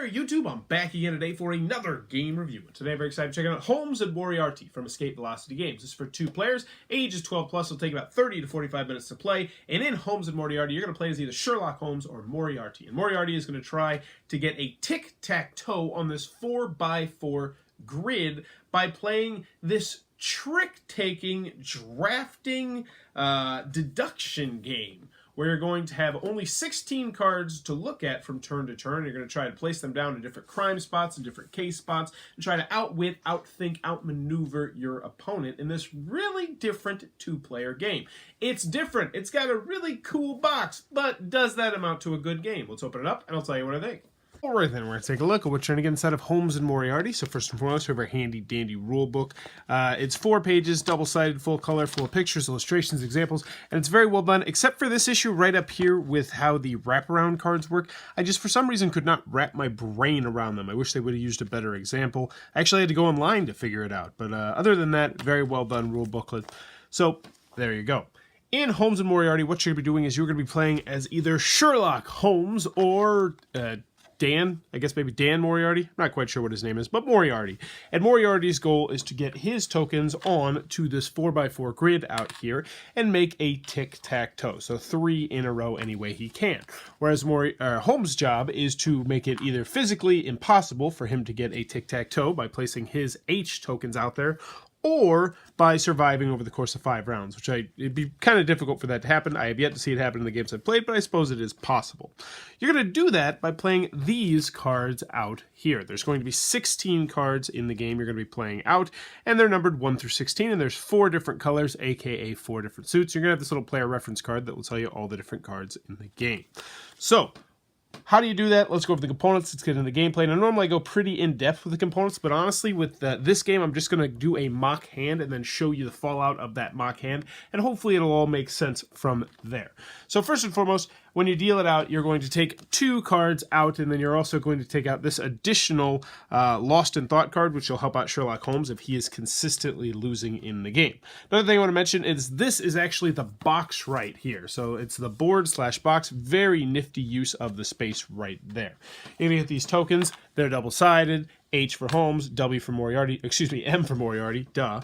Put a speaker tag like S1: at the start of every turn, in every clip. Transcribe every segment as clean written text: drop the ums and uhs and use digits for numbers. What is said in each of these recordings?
S1: there, YouTube. I'm back again today for another game review. Today I'm very excited to check out Holmes and Moriarty from Escape Velocity Games. This is for 2 players. Age is 12 plus. It'll take about 30 to 45 minutes to play. And in Holmes and Moriarty, you're going to play as either Sherlock Holmes or Moriarty. And Moriarty is going to try to get a tic-tac-toe on this 4x4 grid by playing this trick-taking, drafting, deduction game, where you're going to have only 16 cards to look at from turn to turn. You're going to try to place them down in different crime spots and different case spots and try to outwit, outthink, outmaneuver your opponent in this really different 2-player game. It's different. It's got a really cool box, but does that amount to a good game? Let's open it up and I'll tell you what I think. Alright then, we're going to take a look at what's trying to get inside of Holmes and Moriarty. So first and foremost, we have our handy dandy rule book. It's 4 pages, double-sided, full color, full of pictures, illustrations, examples, and it's very well done, except for this issue right up here with how the wraparound cards work. I just, for some reason, could not wrap my brain around them. I wish they would have used a better example. I actually had to go online to figure it out, but other than that, very well done rule booklet. So, there you go. In Holmes and Moriarty, what you're going to be doing is you're going to be playing as either Sherlock Holmes or Dan, I guess maybe Dan Moriarty. I'm not quite sure what his name is, but Moriarty. And Moriarty's goal is to get his tokens on to this 4x4 grid out here and make a tic-tac-toe. So 3 in a row any way he can. Whereas Holmes' job is to make it either physically impossible for him to get a tic-tac-toe by placing his H tokens out there, or by surviving over the course of 5 rounds, which it'd be kind of difficult for that to happen. I have yet to see it happen in the games I've played, but I suppose it is possible. You're going to do that by playing these cards out here. There's going to be 16 cards in the game you're going to be playing out, and they're numbered 1 through 16, and there's 4 different colors, aka 4 different suits. You're going to have this little player reference card that will tell you all the different cards in the game. So, how do you do that? Let's go over the components. Let's get into the gameplay. Now, normally I go pretty in-depth with the components, but honestly, with this game, I'm just going to do a mock hand and then show you the fallout of that mock hand, and hopefully it'll all make sense from there. So first and foremost, when you deal it out, you're going to take 2 cards out, and then you're also going to take out this additional Lost in Thought card, which will help out Sherlock Holmes if he is consistently losing in the game. Another thing I want to mention is this is actually the box right here. So it's the board/box. Very nifty use of the space right there. You're going to get these tokens. They're double-sided. H for Holmes, W for Moriarty, excuse me, M for Moriarty, duh.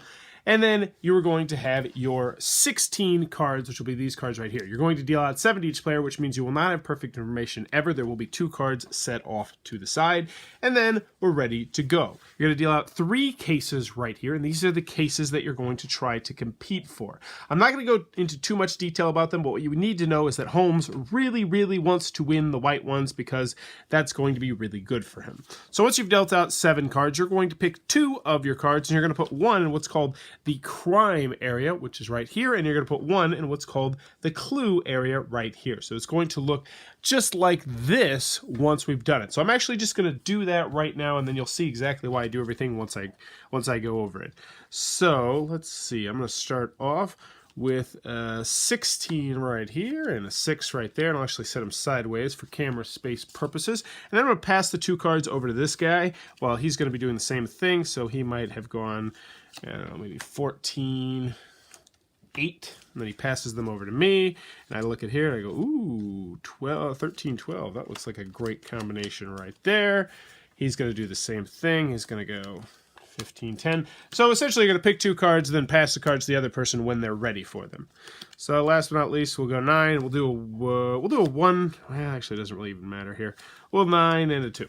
S1: And then you are going to have your 16 cards, which will be these cards right here. You're going to deal out 7 to each player, which means you will not have perfect information ever. There will be 2 cards set off to the side. And then we're ready to go. You're going to deal out 3 cases right here, and these are the cases that you're going to try to compete for. I'm not going to go into too much detail about them, but what you need to know is that Holmes really, really wants to win the white ones because that's going to be really good for him. So once you've dealt out 7 cards, you're going to pick 2 of your cards, and you're going to put 1 in what's called the crime area, which is right here, and you're going to put 1 in what's called the clue area right here. So it's going to look just like this once we've done it. So I'm actually just going to do that right now, and then you'll see exactly why I do everything once I go over it. So let's see. I'm going to start off with a 16 right here and a 6 right there, and I'll actually set them sideways for camera space purposes. And then I'm going to pass the 2 cards over to this guy. Well, he's going to be doing the same thing, so he might have gone, I don't know, maybe 14, 8, and then he passes them over to me, and I look at here and I go, ooh, 12, 13, 12. That looks like a great combination right there. He's going to do the same thing. He's going to go 15, 10. So essentially you're going to pick 2 cards and then pass the cards to the other person when they're ready for them. So last but not least, we'll go 9. We'll do a 1. Well, actually it doesn't really even matter here. We'll 9 and a 2.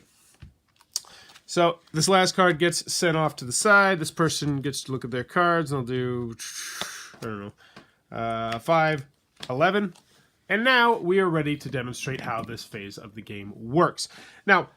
S1: So this last card gets sent off to the side. This person gets to look at their cards, and I'll do, I don't know, 5, 11. And now we are ready to demonstrate how this phase of the game works. Now,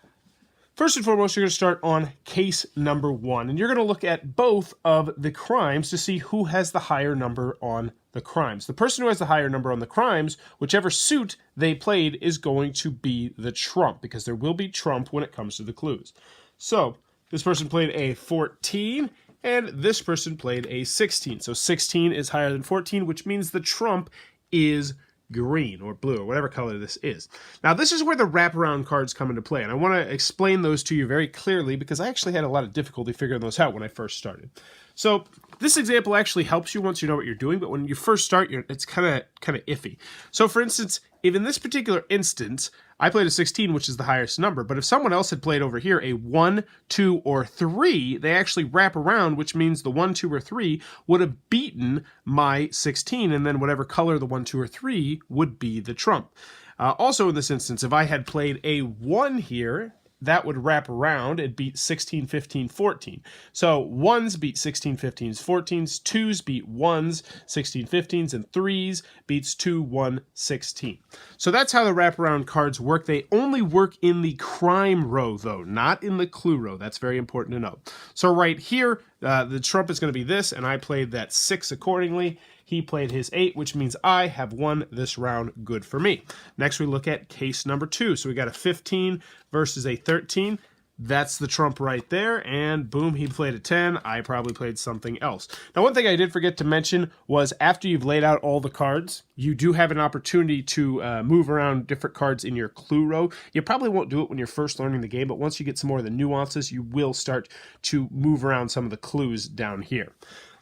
S1: first and foremost, you're going to start on case number 1, and you're going to look at both of the crimes to see who has the higher number on the crimes. The person who has the higher number on the crimes, whichever suit they played, is going to be the trump, because there will be trump when it comes to the clues. So, this person played a 14, and this person played a 16. So 16 is higher than 14, which means the trump is green or blue or whatever color this is. Now, this is where the wraparound cards come into play, and I want to explain those to you very clearly because I actually had a lot of difficulty figuring those out when I first started. So, This example actually helps you once you know what you're doing, but when you first start, it's kind of iffy. So for instance, if in this particular instance, I played a 16, which is the highest number, but if someone else had played over here a 1, 2, or 3, they actually wrap around, which means the 1, 2, or 3 would have beaten my 16, and then whatever color the 1, 2, or 3 would be the trump. Also in this instance, if I had played a 1 here, that would wrap around and beat 16, 15, 14. So 1s beat 16, 15s, 14s, 2s beat 1s, 16, 15s, and 3s beats 2, 1, 16. So that's how the wraparound cards work. They only work in the crime row, though, not in the clue row. That's very important to know. So right here, the trump is going to be this, and I played that 6 accordingly. He played his 8, which means I have won this round. Good for me. Next, we look at case number 2. So we got a 15 versus a 13. That's the trump right there. And boom, he played a 10. I probably played something else. Now, one thing I did forget to mention was after you've laid out all the cards, you do have an opportunity to move around different cards in your clue row. You probably won't do it when you're first learning the game, but once you get some more of the nuances, you will start to move around some of the clues down here.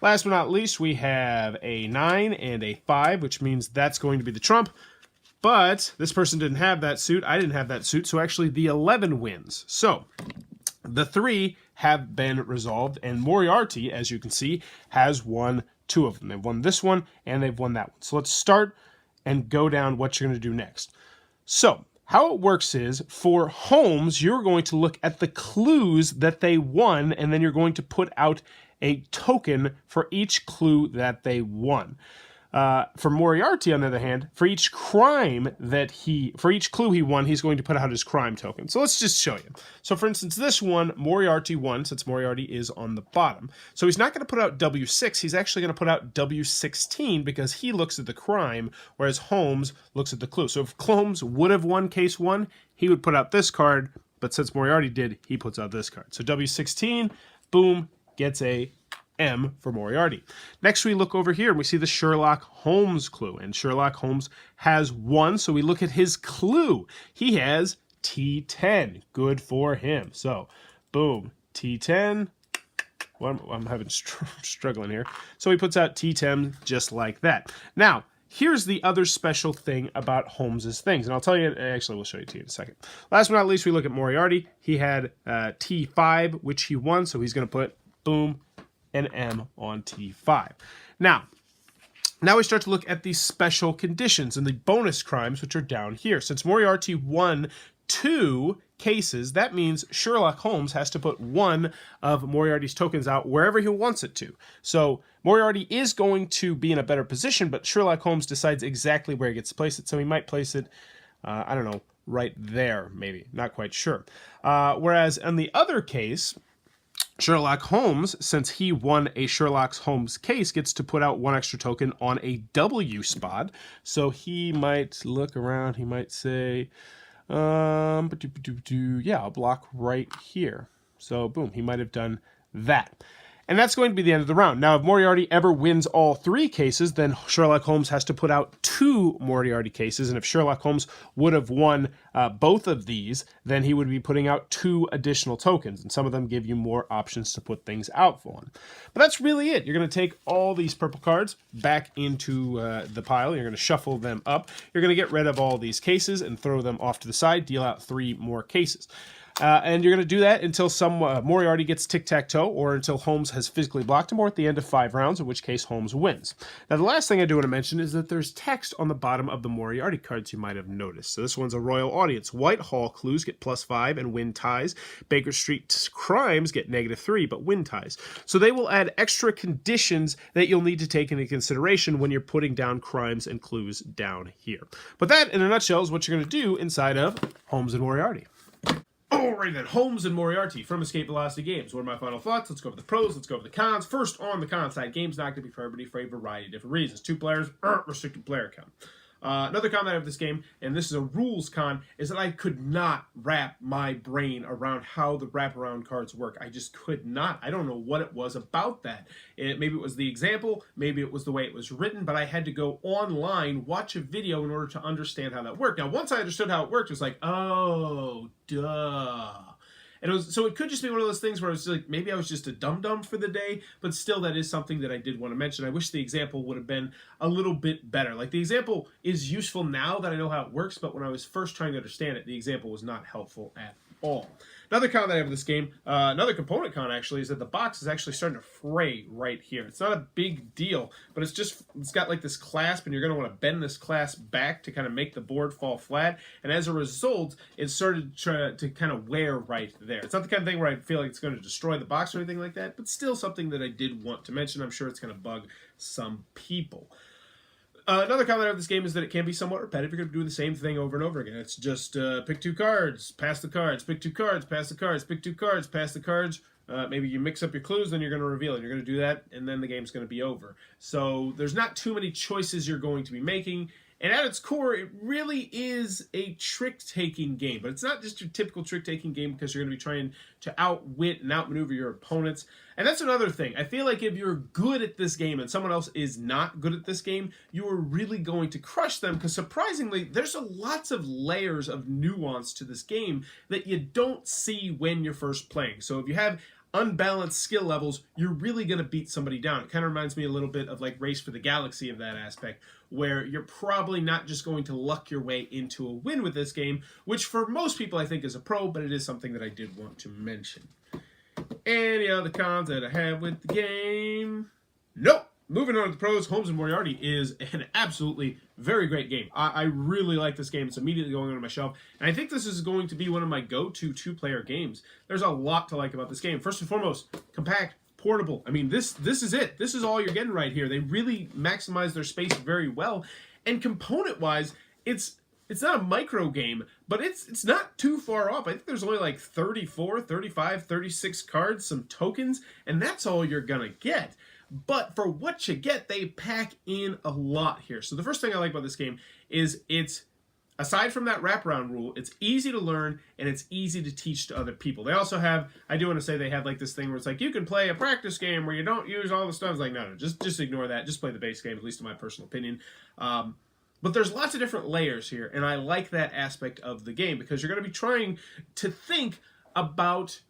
S1: Last but not least, we have a 9 and a 5, which means that's going to be the trump. But this person didn't have that suit. I didn't have that suit, so actually the 11 wins. So the 3 have been resolved, and Moriarty, as you can see, has won 2 of them. They've won this one, and they've won that one. So let's start and go down what you're going to do next. So how it works is, for Holmes, you're going to look at the clues that they won, and then you're going to put out a token for each clue that they won. For Moriarty, on the other hand, for each clue he won, he's going to put out his crime token. So let's just show you. So for instance, this one, Moriarty won, since Moriarty is on the bottom. So he's not going to put out W6, he's actually going to put out W16 because he looks at the crime, whereas Holmes looks at the clue. So if Holmes would have won case 1, he would put out this card, but since Moriarty did, he puts out this card. So W16, boom, gets a M for Moriarty. Next, we look over here and we see the Sherlock Holmes clue, and Sherlock Holmes has 1, so we look at his clue. He has T10. Good for him. So, boom, T10. Well, I'm having struggling here. So he puts out T10 just like that. Now, here's the other special thing about Holmes's things, and I'll tell you, actually we'll show you to you in a second. Last but not least, we look at Moriarty. He had T5, which he won, so he's going to put, boom, an M on T5. Now we start to look at the special conditions and the bonus crimes, which are down here. Since Moriarty won 2 cases, that means Sherlock Holmes has to put 1 of Moriarty's tokens out wherever he wants it to. So Moriarty is going to be in a better position, but Sherlock Holmes decides exactly where he gets to place it, so he might place it, I don't know, right there, maybe. Not quite sure. Whereas in the other case, Sherlock Holmes, since he won a Sherlock Holmes case, gets to put out 1 extra token on a W spot. So he might look around, he might say, yeah, I'll block right here. So boom, he might have done that. And that's going to be the end of the round. Now, if Moriarty ever wins all 3 cases, then Sherlock Holmes has to put out 2 Moriarty cases. And if Sherlock Holmes would have won both of these, then he would be putting out 2 additional tokens. And some of them give you more options to put things out for him. But that's really it. You're going to take all these purple cards back into the pile. You're going to shuffle them up. You're going to get rid of all these cases and throw them off to the side, deal out 3 more cases. And you're going to do that until some Moriarty gets tic-tac-toe, or until Holmes has physically blocked him, or at the end of 5 rounds, in which case Holmes wins. Now, the last thing I do want to mention is that there's text on the bottom of the Moriarty cards you might have noticed. So this one's a royal audience. Whitehall clues get +5 and win ties. Baker Street crimes get -3 but win ties. So they will add extra conditions that you'll need to take into consideration when you're putting down crimes and clues down here. But that, in a nutshell, is what you're going to do inside of Holmes and Moriarty. Alright then, Holmes and Moriarty from Escape Velocity Games. What are my final thoughts? Let's go over the pros, let's go over the cons. First, on the con side, game's not going to be for everybody for a variety of different reasons. 2 players, restricted player count. Another con that I have this game, and this is a rules con, is that I could not wrap my brain around how the wraparound cards work. I just could not. I don't know what it was about that. Maybe it was the example, maybe it was the way it was written, but I had to go online, watch a video in order to understand how that worked. Now, once I understood how it worked, it was like, oh, duh. And it could just be one of those things where it's like, maybe I was just a dum-dum for the day, but still that is something that I did want to mention. I wish the example would have been a little bit better. Like, the example is useful now that I know how it works, but when I was first trying to understand it, the example was not helpful at all. Another con that I have in this game, another component con actually, is that the box is actually starting to fray right here. It's not a big deal, but it's got like this clasp, and you're going to want to bend this clasp back to kind of make the board fall flat, and as a result, it started to kind of wear right there. It's not the kind of thing where I feel like it's going to destroy the box or anything like that, but still something that I did want to mention. I'm sure it's going to bug some people. Another comment of this game is that it can be somewhat repetitive. You're going to be doing the same thing over and over again. It's just pick 2 cards, pass the cards, pick 2 cards, pass the cards, pick 2 cards, pass the cards. Maybe you mix up your clues, then you're going to reveal it. You're going to do that, and then the game's going to be over. So there's not too many choices you're going to be making. And at its core, it really is a trick-taking game. But it's not just your typical trick-taking game, because you're going to be trying to outwit and outmaneuver your opponents. And that's another thing. I feel like if you're good at this game and someone else is not good at this game, you are really going to crush them, because surprisingly, there's lots of layers of nuance to this game that you don't see when you're first playing. So if you have unbalanced skill levels, you're really going to beat somebody down. It kind of reminds me a little bit of like Race for the Galaxy of that aspect, where you're probably not just going to luck your way into a win with this game, which for most people I think is a pro, but it is something that I did want to mention. Any other cons that I have with the game? Nope. Moving on to the pros, Holmes and Moriarty is an absolutely very great game. I really like this game. It's immediately going on my shelf. And I think this is going to be one of my go-to 2-player games. There's a lot to like about this game. First and foremost, compact, portable. I mean, this is it. This is all you're getting right here. They really maximize their space very well. And component-wise, it's not a micro game, but it's not too far off. I think there's only like 34, 35, 36 cards, some tokens, and that's all you're going to get. But for what you get, they pack in a lot here. So the first thing I like about this game is aside from that wraparound rule, it's easy to learn and it's easy to teach to other people. They also have, I do want to say they have like this thing where it's like, you can play a practice game where you don't use all the stuff. It's like, no, just ignore that. Just play the base game, at least in my personal opinion. But there's lots of different layers here, and I like that aspect of the game because you're going to be trying to think about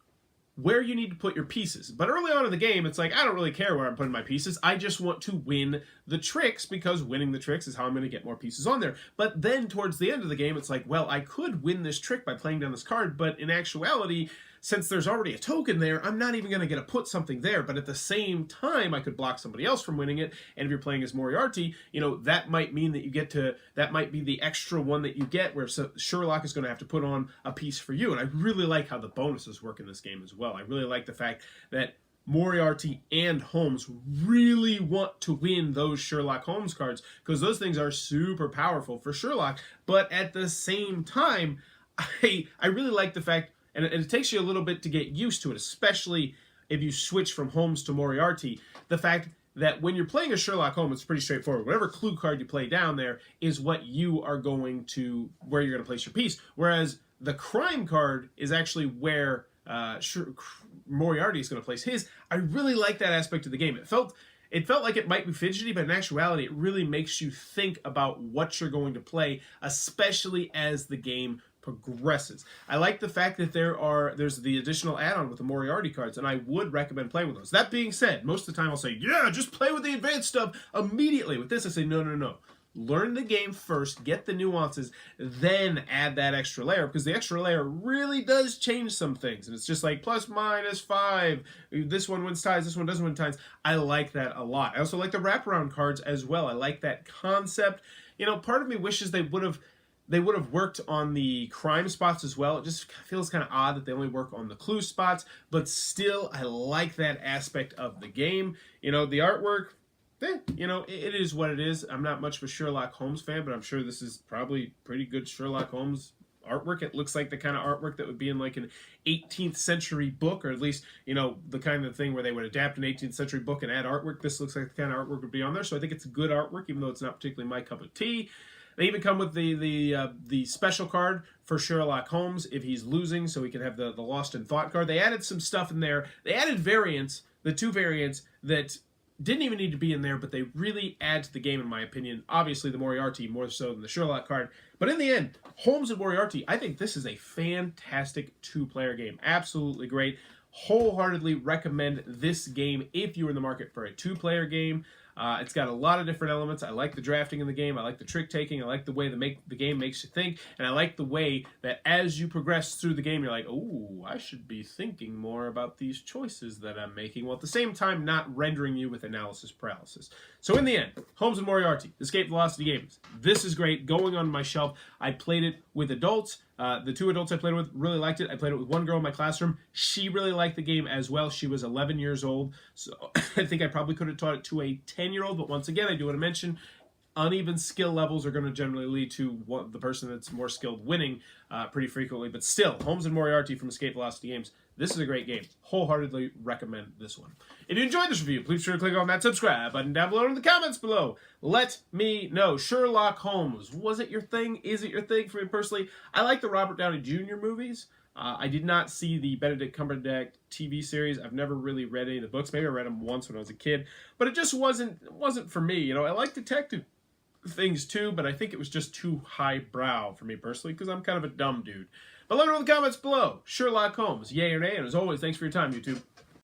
S1: where you need to put your pieces. But early on in the game, it's like, I don't really care where I'm putting my pieces. I just want to win the tricks, because winning the tricks is how I'm going to get more pieces on there. But then towards the end of the game, it's like, well, I could win this trick by playing down this card, but in actuality, since there's already a token there, I'm not even going to get to put something there. But at the same time, I could block somebody else from winning it. And if you're playing as Moriarty, that might mean that that might be the extra one that you get, where Sherlock is going to have to put on a piece for you. And I really like how the bonuses work in this game as well. I really like the fact that Moriarty and Holmes really want to win those Sherlock Holmes cards, because those things are super powerful for Sherlock. But at the same time, I really like the fact, and it takes you a little bit to get used to it, especially if you switch from Holmes to Moriarty, the fact that when you're playing a Sherlock Holmes, it's pretty straightforward. Whatever clue card you play down there is what you are going to, where you're going to place your piece. Whereas the crime card is actually where Moriarty is going to place his. I really like that aspect of the game. It felt like it might be fidgety, but in actuality, it really makes you think about what you're going to play, especially as the game progresses. I like the fact that there's the additional add-on with the Moriarty cards, and I would recommend playing with those. That being said, most of the time I'll say, yeah, just play with the advanced stuff immediately. With this, I say, no. Learn the game first, get the nuances, then add that extra layer, because the extra layer really does change some things. And it's just like plus minus 5. This one wins ties, this one doesn't win ties. I like that a lot. I also like the wraparound cards as well. I like that concept. Part of me wishes they would have worked on the crime spots as well. It just feels kind of odd that they only work on the clue spots, but still, I like that aspect of the game. The artwork, it is what it is. I'm not much of a Sherlock Holmes fan, but I'm sure this is probably pretty good Sherlock Holmes artwork. It looks like the kind of artwork that would be in like an 18th century book, or at least, the kind of thing where they would adapt an 18th century book and add artwork. This looks like the kind of artwork would be on there, so I think it's good artwork, even though it's not particularly my cup of tea. They even come with the special card for Sherlock Holmes if he's losing, so he can have the Lost in Thought card. They added some stuff in there. They added variants, the 2 variants that didn't even need to be in there, but they really add to the game, in my opinion. Obviously, the Moriarty more so than the Sherlock card. But in the end, Holmes and Moriarty, I think this is a fantastic two-player game. Absolutely great. Wholeheartedly recommend this game if you're in the market for a two-player game. It's got a lot of different elements. I like the drafting in the game. I like the trick taking. I like the way the game makes you think. And I like the way that as you progress through the game, you're like, oh, I should be thinking more about these choices that I'm making, while at the same time not rendering you with analysis paralysis. So in the end, Holmes and Moriarty, Escape Velocity Games. This is great. Going on my shelf. I played it with adults. The two adults I played with really liked it. I played it with one girl in my classroom. She really liked the game as well. She was 11 years old, so I think I probably could have taught it to a 10-year-old, but once again, I do want to mention uneven skill levels are going to generally lead to the person that's more skilled winning pretty frequently, but still, Holmes and Moriarty from Escape Velocity Games. This is a great game. Wholeheartedly recommend this one. If you enjoyed this review, please be sure to click on that subscribe button down below in the comments below. Let me know. Sherlock Holmes, was it your thing? Is it your thing? For me personally, I like the Robert Downey Jr. movies. I did not see the Benedict Cumberbatch TV series. I've never really read any of the books. Maybe I read them once when I was a kid, but it just wasn't for me. You know, I like detective things too, but I think it was just too highbrow for me personally because I'm kind of a dumb dude. But let me know in the comments below. Sherlock Holmes, yay or nay? And as always, thanks for your time, YouTube.